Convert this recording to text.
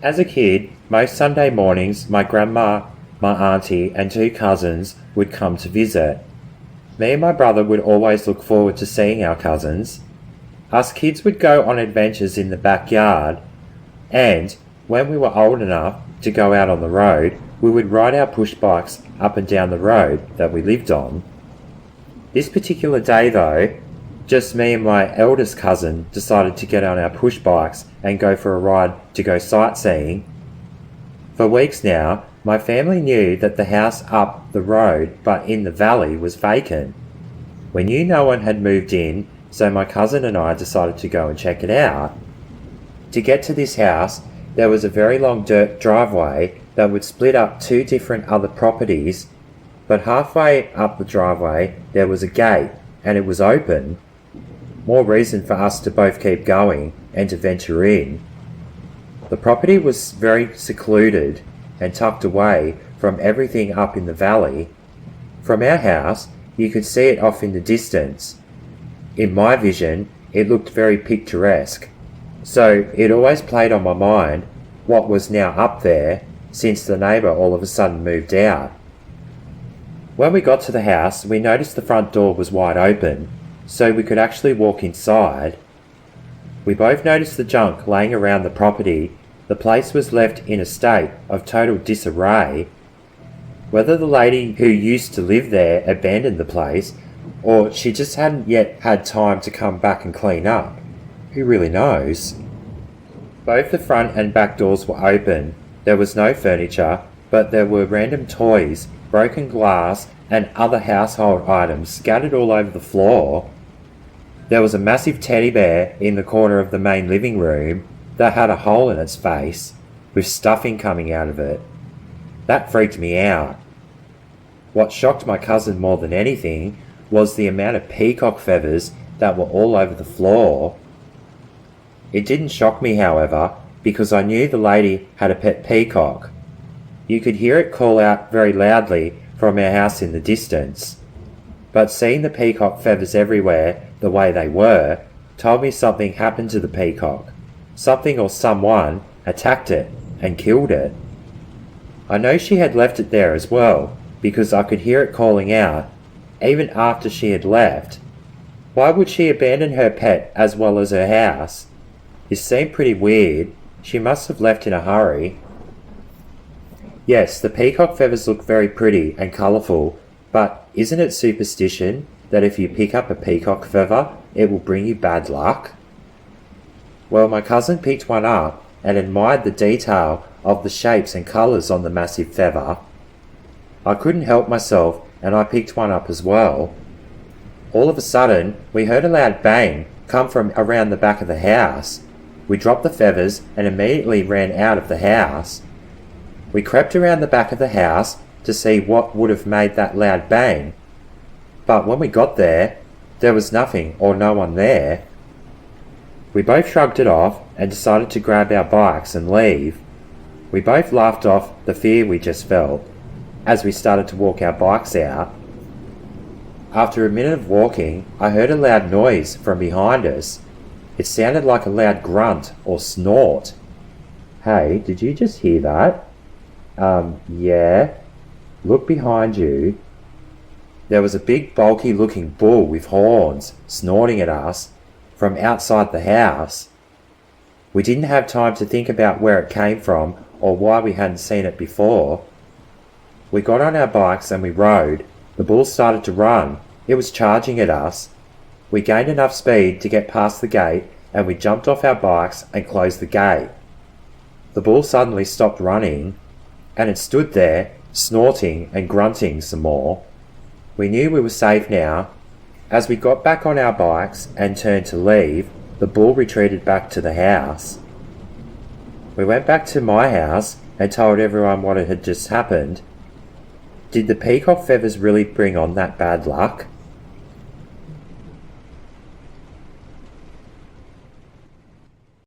As a kid, most Sunday mornings my grandma, my auntie and two cousins would come to visit. Me and my brother would always look forward to seeing our cousins. Us kids would go on adventures in the backyard, and when we were old enough to go out on the road, we would ride our push bikes up and down the road that we lived on. This particular day though, just me and my eldest cousin decided to get on our push bikes and go for a ride to go sightseeing. For weeks now, my family knew that the house up the road but in the valley was vacant. We knew no one had moved in, so my cousin and I decided to go and check it out. To get to this house, there was a very long dirt driveway that would split up two different other properties, but halfway up the driveway there was a gate and it was open. More reason for us to both keep going and to venture in. The property was very secluded and tucked away from everything up in the valley. From our house, you could see it off in the distance. In my vision, it looked very picturesque, so it always played on my mind what was now up there since the neighbour all of a sudden moved out. When we got to the house, we noticed the front door was wide open, so we could actually walk inside. We both noticed the junk laying around the property. The place was left in a state of total disarray. Whether the lady who used to live there abandoned the place, or she just hadn't yet had time to come back and clean up, who really knows? Both the front and back doors were open. There was no furniture, but there were random toys, broken glass, and other household items scattered all over the floor. There was a massive teddy bear in the corner of the main living room that had a hole in its face, with stuffing coming out of it. That freaked me out. What shocked my cousin more than anything was the amount of peacock feathers that were all over the floor. It didn't shock me, however, because I knew the lady had a pet peacock. You could hear it call out very loudly from our house in the distance. But seeing the peacock feathers everywhere the way they were told me something happened to the peacock. Something or someone attacked it and killed it. I know she had left it there as well, because I could hear it calling out, even after she had left. Why would she abandon her pet as well as her house? It seemed pretty weird. She must have left in a hurry. Yes, the peacock feathers look very pretty and colourful, but isn't it superstition that if you pick up a peacock feather, it will bring you bad luck? Well, my cousin picked one up and admired the detail of the shapes and colours on the massive feather. I couldn't help myself and I picked one up as well. All of a sudden, we heard a loud bang come from around the back of the house. We dropped the feathers and immediately ran out of the house. We crept around the back of the house to see what would have made that loud bang. But when we got there, there was nothing or no one there. We both shrugged it off and decided to grab our bikes and leave. We both laughed off the fear we just felt as we started to walk our bikes out. After a minute of walking, I heard a loud noise from behind us. It sounded like a loud grunt or snort. Hey, did you just hear that? Yeah. Look behind you. There was a big bulky looking bull with horns snorting at us from outside the house. We didn't have time to think about where it came from or why we hadn't seen it before. We got on our bikes and we rode. The bull started to run. It was charging at us. We gained enough speed to get past the gate and we jumped off our bikes and closed the gate. The bull suddenly stopped running and it stood there snorting and grunting some more. We knew we were safe now. As we got back on our bikes and turned to leave, the bull retreated back to the house. We went back to my house and told everyone what had just happened. Did the peacock feathers really bring on that bad luck?